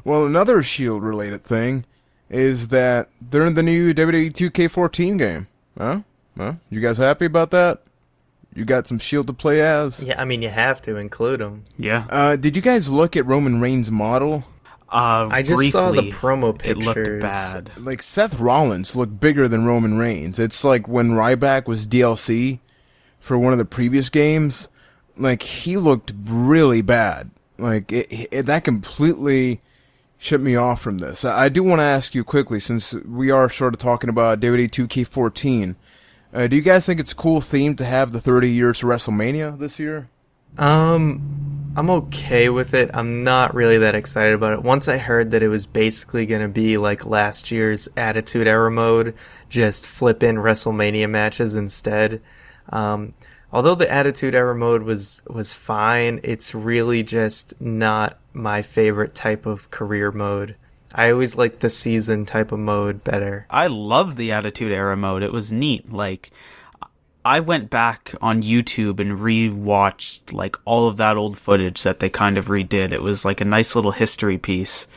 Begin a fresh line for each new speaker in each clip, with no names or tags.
Well, another Shield-related thing is that they're in the new WWE 2K14 game. Huh? Huh? You guys happy about that? You got some Shield to play as?
Yeah, I mean, you have to include them.
Yeah.
Did you guys look at Roman Reigns' model?
I just
Briefly,
saw the promo
it looked
pictures.
bad.
Like, Seth Rollins looked bigger than Roman Reigns. It's like when Ryback was DLC for one of the previous games. Like, he looked really bad. Like, that completely shut me off from this. I do want to ask you quickly, since we are sort of talking about WWE 2K14, do you guys think it's a cool theme to have the 30 years of WrestleMania this year?
I'm okay with it. I'm not really that excited about it. Once I heard that it was basically going to be like last year's Attitude Era mode, just flip in WrestleMania matches instead. Although the Attitude Era mode was fine, it's really just not my favorite type of career mode. I always liked the season type of mode better.
I love the Attitude Era mode. It was neat. Like, I went back on YouTube and re-watched like all of that old footage that they kind of redid. It was like a nice little history piece.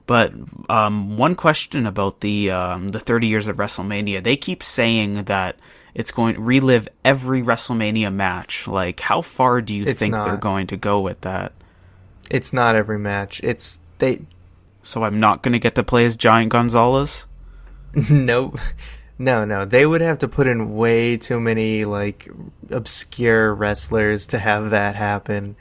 But one question about the 30 years of WrestleMania, they keep saying that it's going to relive every WrestleMania match. Like, how far do you think they're going to go with that?
It's not every match.
So I'm not going to get to play as Giant Gonzalez?
Nope. No. They would have to put in way too many, like, obscure wrestlers to have that happen.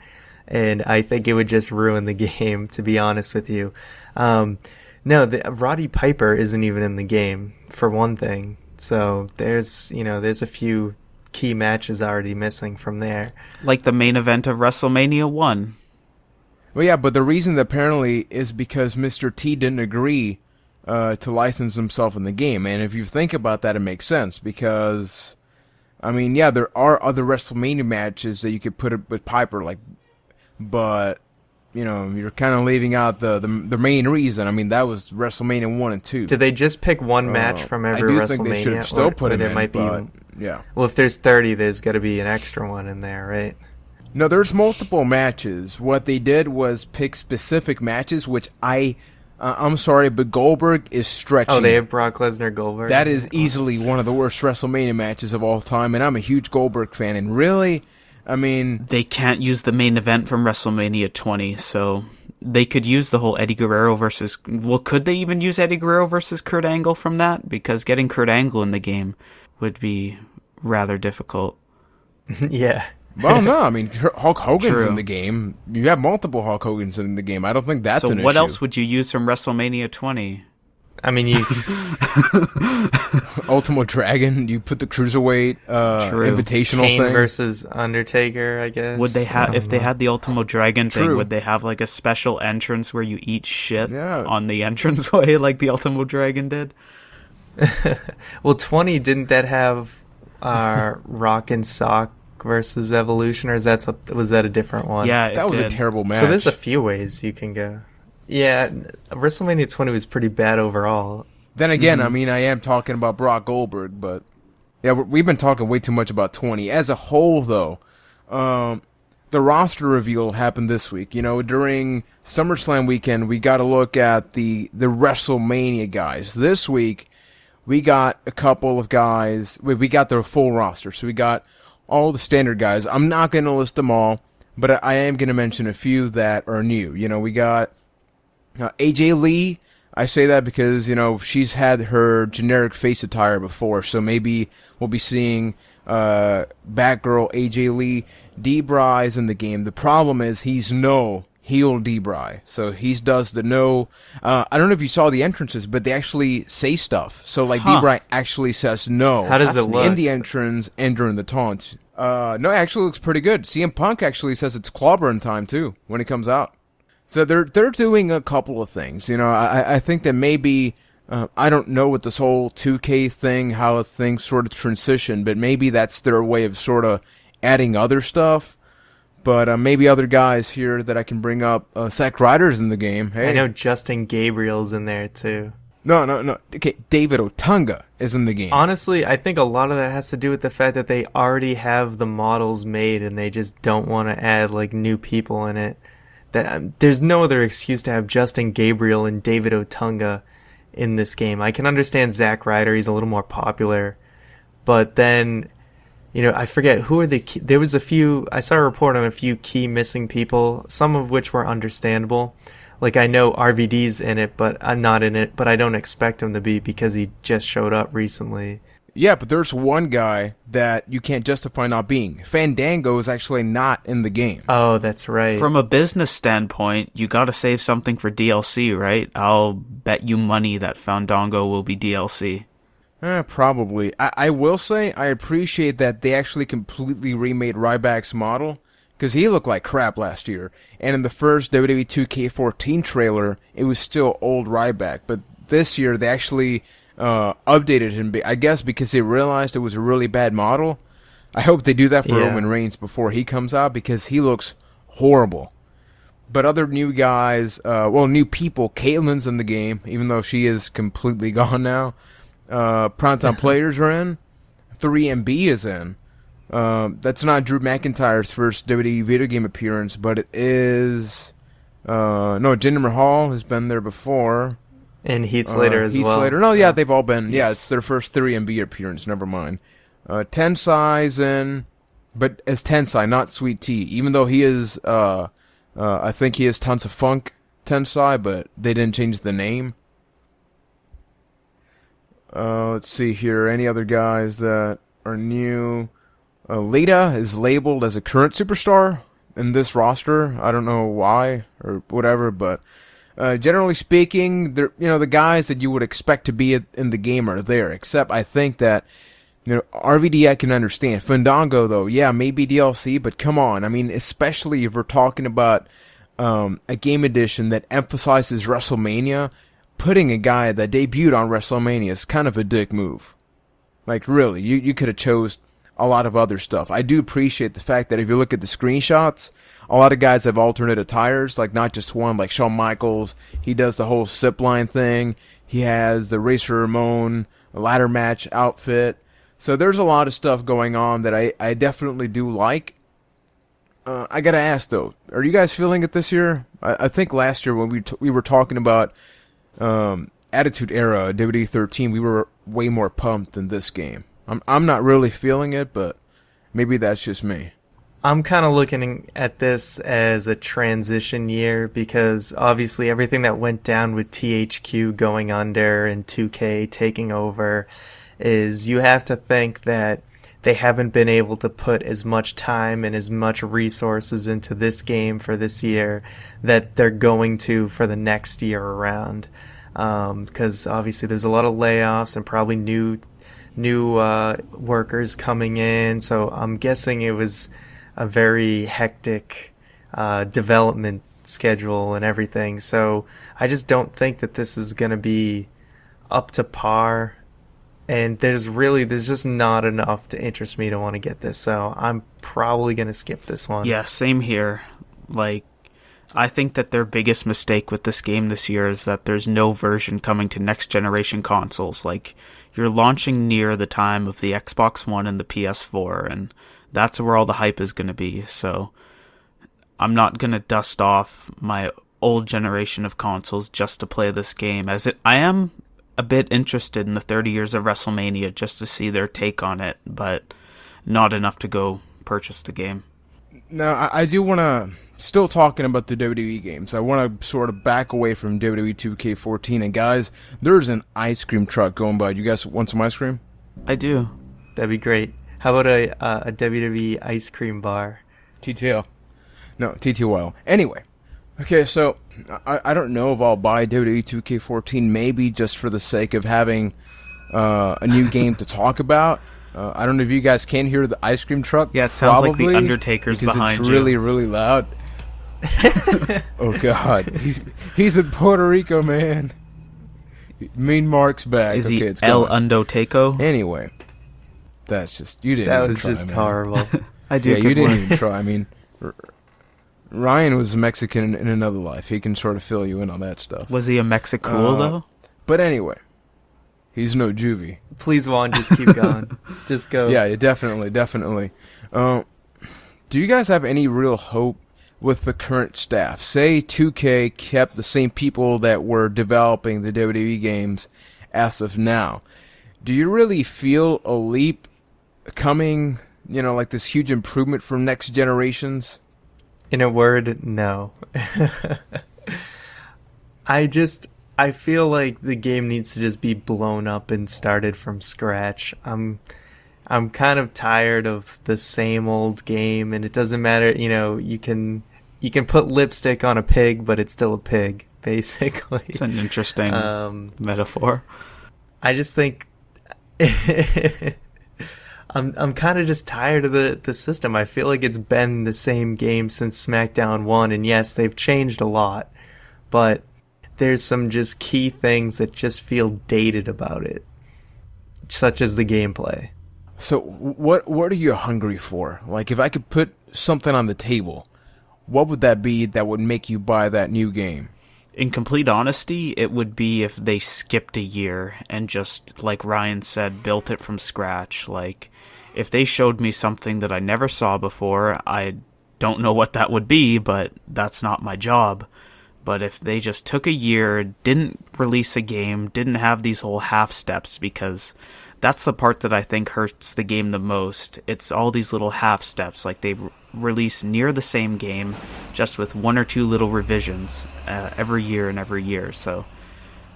And I think it would just ruin the game, to be honest with you. No, Roddy Piper isn't even in the game, for one thing. So there's a few key matches already missing from there.
Like the main event of WrestleMania 1.
Well, yeah, but the reason apparently is because Mr. T didn't agree to license himself in the game. And if you think about that, it makes sense because, I mean, yeah, there are other WrestleMania matches that you could put it with Piper, like, but, you know, you're kind of leaving out the main reason. I mean, that was WrestleMania 1 and 2.
Did they just pick one match from every WrestleMania?
I do think they should have still put him in, yeah.
Well, if there's 30, there's got to be an extra one in there, right?
No, there's multiple matches. What they did was pick specific matches, which I'm sorry, but Goldberg is stretching.
Oh, they have Brock Lesnar Goldberg?
That is easily one of the worst WrestleMania matches of all time, and I'm a huge Goldberg fan, and really, I mean...
They can't use the main event from WrestleMania 20, so they could use the whole Eddie Guerrero versus... Well, could they even use Eddie Guerrero versus Kurt Angle from that? Because getting Kurt Angle in the game would be rather difficult.
Yeah.
Well, no, I mean, Hulk Hogan's
True.
in the game. You have multiple Hulk Hogans in the game. I don't think that's an issue.
So what else would you use from WrestleMania 20?
I mean, you...
Ultimo Dragon, you put the Cruiserweight Invitational
Kane
thing.
versus Undertaker, I guess.
Would they have, if they had the Ultimo Dragon thing,
True.
would they have like a special entrance where you eat shit
Yeah.
on the entranceway like the Ultimo Dragon did?
Well, 20, didn't that have Rock and Sock versus Evolution, or was that a different one?
Yeah,
That was a
did.
terrible match.
So there's a few ways you can go. Yeah, WrestleMania 20 was pretty bad overall.
Then again, I mean, I am talking about Brock Goldberg, but yeah, we've been talking way too much about 20. As a whole, though, the roster reveal happened this week. You know, during SummerSlam weekend, we got to look at the WrestleMania guys. This week, we got a couple of guys. We got their full roster, so we got all the standard guys. I'm not going to list them all, but I am going to mention a few that are new. You know, we got AJ Lee. I say that because, you know, she's had her generic face attire before, so maybe we'll be seeing Batgirl AJ Lee. D-Bry's in the game. The problem is he's no heel D-Bry, so he does the no. I don't know if you saw the entrances, but they actually say stuff. So, like, D-Bry actually says no.
How does it look?
In the entrance and during the taunts. No, it actually looks pretty good. CM Punk actually says it's clobbering time, too, when it comes out. So they're doing a couple of things. You know, I think that maybe, I don't know with this whole 2K thing, how things sort of transition, but maybe that's their way of sort of adding other stuff. But maybe other guys here that I can bring up. Zack Ryder's in the game. Hey.
I know Justin Gabriel's in there, too.
No. Okay, David Otunga is in the game.
Honestly, I think a lot of that has to do with the fact that they already have the models made and they just don't want to add, like, new people in it. there's no other excuse to have Justin Gabriel and David Otunga in this game. I can understand Zack Ryder; he's a little more popular, but then, I forget who are the key. There was a few. I saw a report on a few key missing people, some of which were understandable. Like, I know RVD's in it, but I'm not in it. But I don't expect him to be because he just showed up recently.
Yeah, but there's one guy that you can't justify not being. Fandango is actually not in the game.
Oh, that's right.
From a business standpoint, you gotta save something for DLC, right? I'll bet you money that Fandango will be DLC.
Probably. I will say I appreciate that they actually completely remade Ryback's model, because he looked like crap last year. And in the first WWE 2K14 trailer, it was still old Ryback. But this year, they actually updated him, I guess, because they realized it was a really bad model. I hope they do that for Roman Reigns before he comes out, because he looks horrible. But other new guys, new people, Caitlin's in the game, even though she is completely gone now. Primetime Players are in. 3MB is in. That's not Drew McIntyre's first WWE video game appearance, but it is... Jinder Mahal has been there before.
And Heath Slater as well.
Slater. No, yeah, they've all been. Yeah, it's their first 3MB appearance. Never mind. Tensai's in, but as Tensai, not Sweet Tea. Even though he is, I think he is Tons of Funk Tensai, but they didn't change the name. Let's see here. Any other guys that are new? Lita is labeled as a current superstar in this roster. I don't know why or whatever, but... generally speaking, the guys that you would expect to be in the game are there. Except I think that, RVD I can understand. Fandango, though, yeah, maybe DLC, but come on. I mean, especially if we're talking about a game edition that emphasizes WrestleMania, putting a guy that debuted on WrestleMania is kind of a dick move. Like, really, you could have chose a lot of other stuff. I do appreciate the fact that if you look at the screenshots, a lot of guys have alternate attires, like not just one, like Shawn Michaels. He does the whole zipline thing. He has the Razor Ramon ladder match outfit. So there's a lot of stuff going on that I definitely do like. I gotta ask though, are you guys feeling it this year? I think last year when we were talking about Attitude Era WWE 13, we were way more pumped than this game. I'm not really feeling it, but maybe that's just me.
I'm kind of looking at this as a transition year because obviously everything that went down with THQ going under and 2K taking over is you have to think that they haven't been able to put as much time and as much resources into this game for this year that they're going to for the next year around. Because obviously there's a lot of layoffs and probably new workers coming in. So I'm guessing it was a very hectic development schedule and everything. So I just don't think that this is going to be up to par. And there's just not enough to interest me to want to get this. So I'm probably going to skip this one.
Yeah, same here. Like, I think that their biggest mistake with this game this year is that there's no version coming to next generation consoles. Like, you're launching near the time of the Xbox One and the PS4, and that's where all the hype is going to be. So I'm not going to dust off my old generation of consoles just to play this game. I am a bit interested in the 30 years of WrestleMania just to see their take on it, but not enough to go purchase the game.
Now, I do want to, still talking about the WWE games, I want to sort of back away from WWE 2K14. And guys, there's an ice cream truck going by. You guys want some ice cream?
I do.
That'd be great. How about a WWE ice cream bar?
TTL. No, TTL. Anyway. Okay, so I don't know if I'll buy WWE 2K14, maybe just for the sake of having a new game to talk about. I don't know if you guys can hear the ice cream truck.
Yeah, it sounds like the Undertaker's behind you.
It's really, really loud. Oh, God. He's in Puerto Rico, man. Mean Mark's back.
Is he El Undotaco?
Anyway. That's just... You didn't
That
even
was
try,
just
man.
horrible.
I do.
Yeah, you didn't even try. I mean... Ryan was Mexican in another life. He can sort of fill you in on that stuff.
Was he a Mexicool, though?
But anyway, he's no juvie.
Please, Juan, just keep going. Just go.
Yeah, definitely. Do you guys have any real hope with the current staff? Say 2K kept the same people that were developing the WWE games as of now. Do you really feel a leap coming, like this huge improvement from next generations?
In a word, no. I feel like the game needs to just be blown up and started from scratch. I'm kind of tired of the same old game, and it doesn't matter, you can put lipstick on a pig, but it's still a pig, basically.
It's an interesting metaphor.
I just think I'm kind of just tired of the system. I feel like it's been the same game since SmackDown 1, and yes, they've changed a lot, but there's some just key things that just feel dated about it, such as the gameplay.
So what are you hungry for? Like, if I could put something on the table, what would that be that would make you buy that new game?
In complete honesty, it would be if they skipped a year and just, like Ryan said, built it from scratch. Like, if they showed me something that I never saw before, I don't know what that would be, but that's not my job. But if they just took a year, didn't release a game, didn't have these whole half steps, because that's the part that I think hurts the game the most. It's all these little half steps, like they release near the same game, just with one or two little revisions every year. So,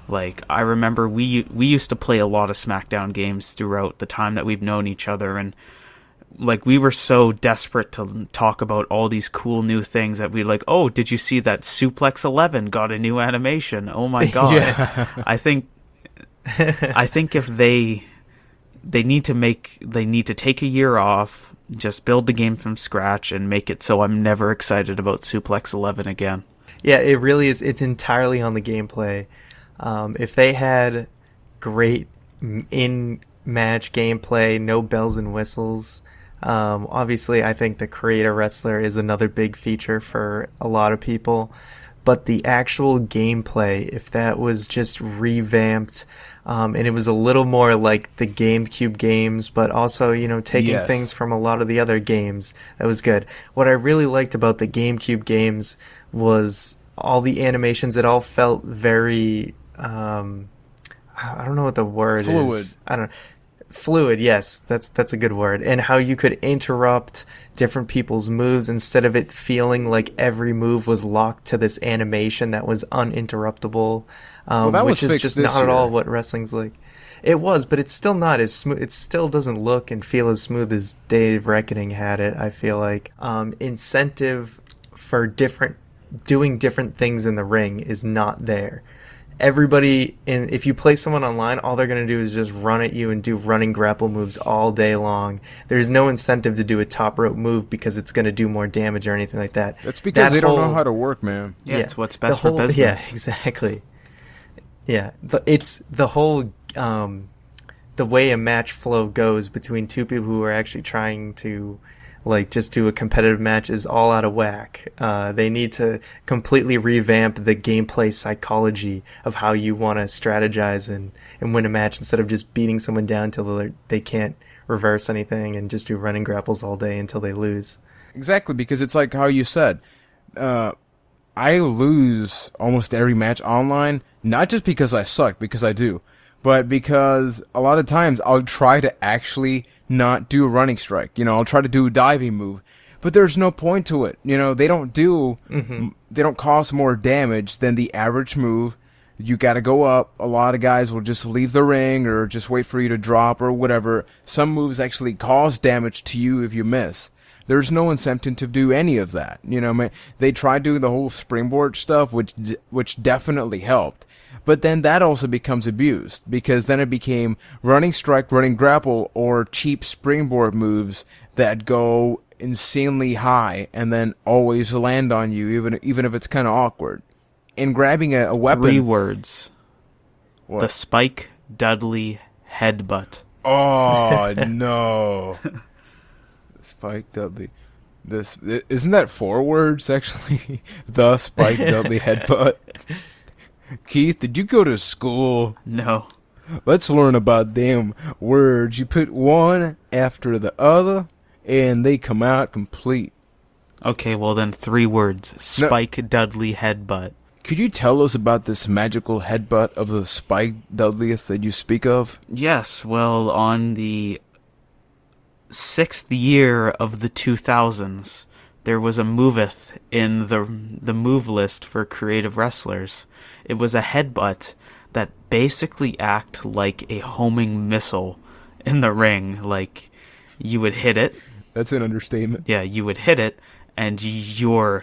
like, I remember we used to play a lot of SmackDown games throughout the time that we've known each other, and like, we were so desperate to talk about all these cool new things that we like, oh, did you see that Suplex 11 got a new animation? Oh my god.
Yeah.
I think if they need to take a year off, just build the game from scratch and make it so I'm never excited about Suplex 11 again.
Yeah, it really is. It's entirely on the gameplay. If they had great in-match gameplay, no bells and whistles. Obviously, I think the creator wrestler is another big feature for a lot of people, but the actual gameplay, if that was just revamped, and it was a little more like the GameCube games, but also, taking things from a lot of the other games, that was good. What I really liked about the GameCube games was all the animations. It all felt very, I don't know what the word is. I don't know. Fluid, yes, that's a good word. And how you could interrupt different people's moves instead of it feeling like every move was locked to this animation that was uninterruptible, which is just not at all what wrestling's like. It was, but it's still not as smooth. It still doesn't look and feel as smooth as Day of Reckoning had it, I feel like. Incentive for doing different things in the ring is not there. If you play someone online, all they're going to do is just run at you and do running grapple moves all day long. There's no incentive to do a top rope move because it's going to do more damage or anything like that.
That's because they don't know how to work, man.
Yeah, it's what's best for business.
Yeah, exactly. Yeah, it's the whole the way a match flow goes between two people who are actually trying to just do a competitive match is all out of whack. They need to completely revamp the gameplay psychology of how you want to strategize and win a match instead of just beating someone down until they can't reverse anything and just do running grapples all day until they lose.
Exactly, because it's like how you said, I lose almost every match online, not just because I suck, because I do, but because a lot of times I'll try to actually not do a running strike. I'll try to do a diving move, but there's no point to it. They don't they don't cause more damage than the average move. You got to go up. A lot of guys will just leave the ring or just wait for you to drop or whatever. Some moves actually cause damage to you if you miss. There's no incentive to do any of that. They tried doing the whole springboard stuff, which definitely helped. But then that also becomes abused, because then it became running strike, running grapple, or cheap springboard moves that go insanely high and then always land on you, even if it's kind of awkward. And grabbing a weapon...
3 words.
What?
The Spike Dudley headbutt.
Oh, no. Spike Dudley. Isn't that 4 words, actually? The Spike Dudley headbutt. Keith, did you go to school?
No.
Let's learn about them words. You put one after the other, and they come out complete.
Okay, well then 3 words.
No.
Spike Dudley headbutt.
Could you tell us about this magical headbutt of the Spike Dudleyth that you speak of?
Yes, well, on the 6th year of the 2000s, there was a moveth in the move list for creative wrestlers. It was a headbutt that basically acted like a homing missile in the ring. Like, you would hit it.
That's an understatement.
Yeah, you would hit it, and your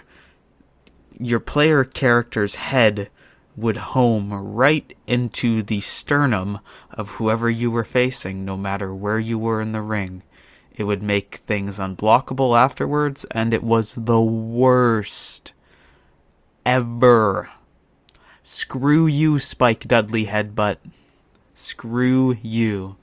player character's head would home right into the sternum of whoever you were facing, no matter where you were in the ring. It would make things unblockable afterwards, and it was the worst ever. Screw you, Spike Dudley headbutt. Screw you.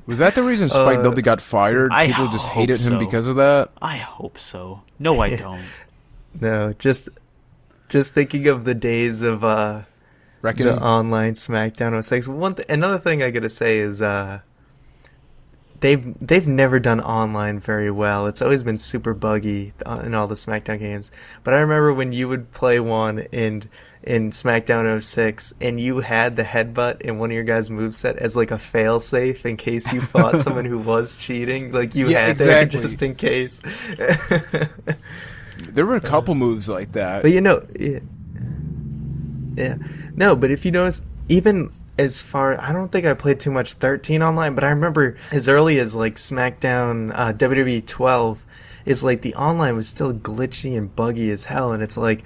Was that the reason Spike Dudley got fired?
I
People just hated him
so.
because of that?
I hope so. No, I don't.
No, just thinking of the days of
Reckoning?
the online SmackDown 06. Another thing I gotta say is they've never done online very well. It's always been super buggy in all the SmackDown games. But I remember when you would play one in SmackDown 06 and you had the headbutt in one of your guys' moveset as like a failsafe in case you fought someone who was cheating. Like you had
exactly.
there just in case.
There were a couple moves like that.
But yeah. No, but if you notice, even as far, I don't think I played too much 13 online, but I remember as early as like SmackDown WWE 12 is like the online was still glitchy and buggy as hell, and it's like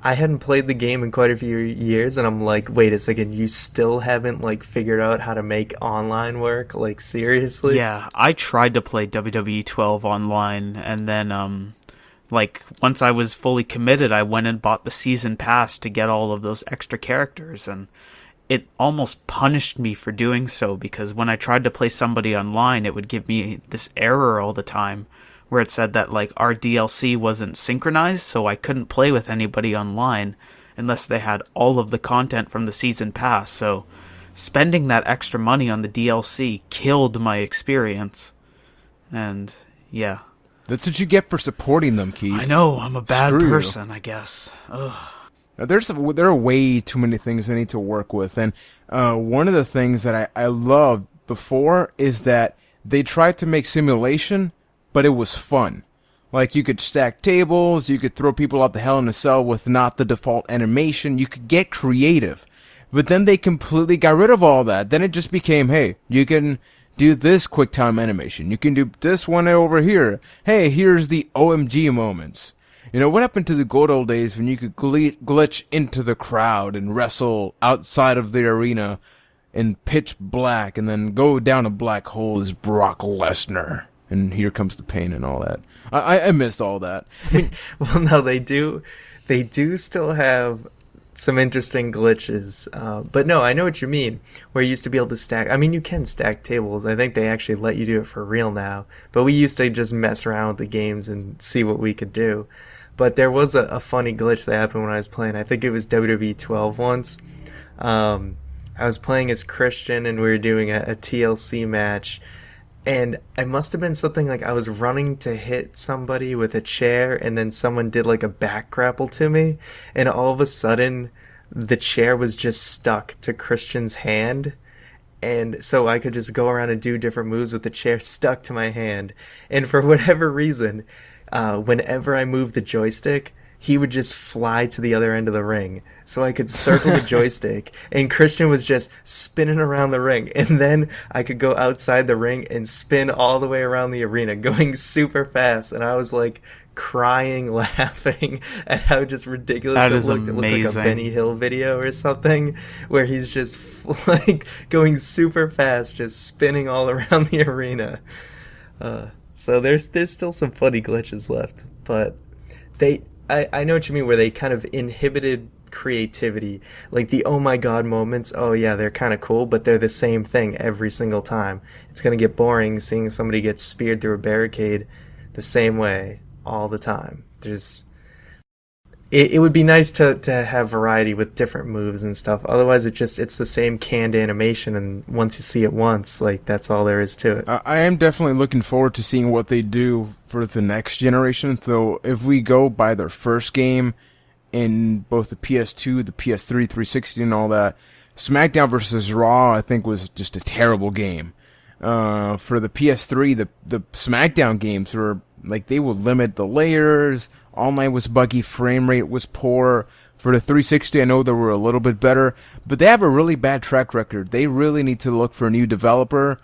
I hadn't played the game in quite a few years, and I'm like, wait a second, you still haven't like figured out how to make online work? Like seriously?
Yeah, I tried to play WWE 12 online, and then like once I was fully committed, I went and bought the season pass to get all of those extra characters, and it almost punished me for doing so, because when I tried to play somebody online, it would give me this error all the time where it said that like our DLC wasn't synchronized, so I couldn't play with anybody online unless they had all of the content from the season pass. So spending that extra money on the DLC killed my experience. And yeah.
That's what you get for supporting them, Keith.
I know, I'm a bad
Screw you.
person, I guess. Ugh.
Now, there are way too many things I need to work with, and one of the things that I loved before is that they tried to make simulation, but it was fun. Like, you could stack tables, you could throw people out the Hell in a Cell with not the default animation, you could get creative. But then they completely got rid of all that. Then it just became, hey, you can do this QuickTime animation, you can do this one over here. Hey, here's the OMG moments. You know, what happened to the good old days when you could glitch into the crowd and wrestle outside of the arena in pitch black and then go down a black hole as Brock Lesnar? And here comes the pain and all that. I missed all that. I mean,
Well, no, they do still have some interesting glitches. But no, I know what you mean, where you used to be able to stack. I mean, you can stack tables. I think they actually let you do it for real now. But we used to just mess around with the games and see what we could do. But there was a funny glitch that happened when I was playing. I think it was WWE 12 once. I was playing as Christian, and we were doing a TLC match. And it must have been something like I was running to hit somebody with a chair, and then someone did like a back grapple to me. And all of a sudden, the chair was just stuck to Christian's hand. And so I could just go around and do different moves with the chair stuck to my hand. And for whatever reason, whenever I moved the joystick, he would just fly to the other end of the ring. So I could circle the joystick, and Christian was just spinning around the ring. And then I could go outside the ring and spin all the way around the arena, going super fast. And I was like crying, laughing at how just ridiculous
That
it
is
looked. It looked like a
amazing.
Benny Hill video or something, where he's just like going super fast, just spinning all around the arena. So there's still some funny glitches left, but I know what you mean, where they kind of inhibited creativity. Like the oh my god moments, oh yeah, they're kind of cool, but they're the same thing every single time. It's going to get boring seeing somebody get speared through a barricade the same way all the time. it would be nice to have variety with different moves and stuff. Otherwise, it's the same canned animation, and once you see it once, like that's all there is to it.
I am definitely looking forward to seeing what they do for the next generation. So if we go by their first game in both the PS2, the PS3, 360, and all that, SmackDown vs. Raw, I think, was just a terrible game. For the PS3, the SmackDown games were like they would limit the layers. Online was buggy, frame rate was poor. For the 360, I know they were a little bit better, but they have a really bad track record. They really need to look for a new developer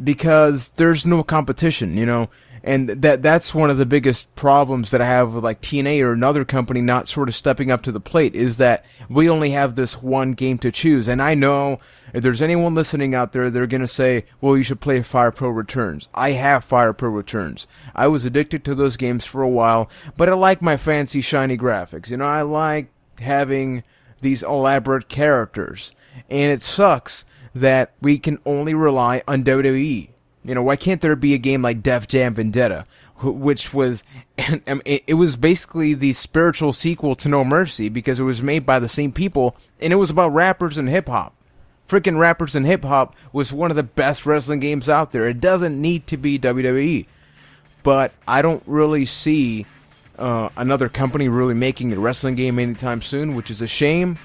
because there's no competition, you know. And that's one of the biggest problems that I have with like TNA or another company not sort of stepping up to the plate is that we only have this one game to choose. And I know if there's anyone listening out there, they're going to say, well, you should play Fire Pro Returns. I have Fire Pro Returns. I was addicted to those games for a while, but I like my fancy shiny graphics. You know, I like having these elaborate characters. And it sucks that we can only rely on WWE. You know, why can't there be a game like Def Jam Vendetta, which was, it was basically the spiritual sequel to No Mercy because it was made by the same people, and it was about rappers and hip-hop. Freaking rappers and hip-hop was one of the best wrestling games out there. It doesn't need to be WWE. But I don't really see another company really making a wrestling game anytime soon, which is a shame.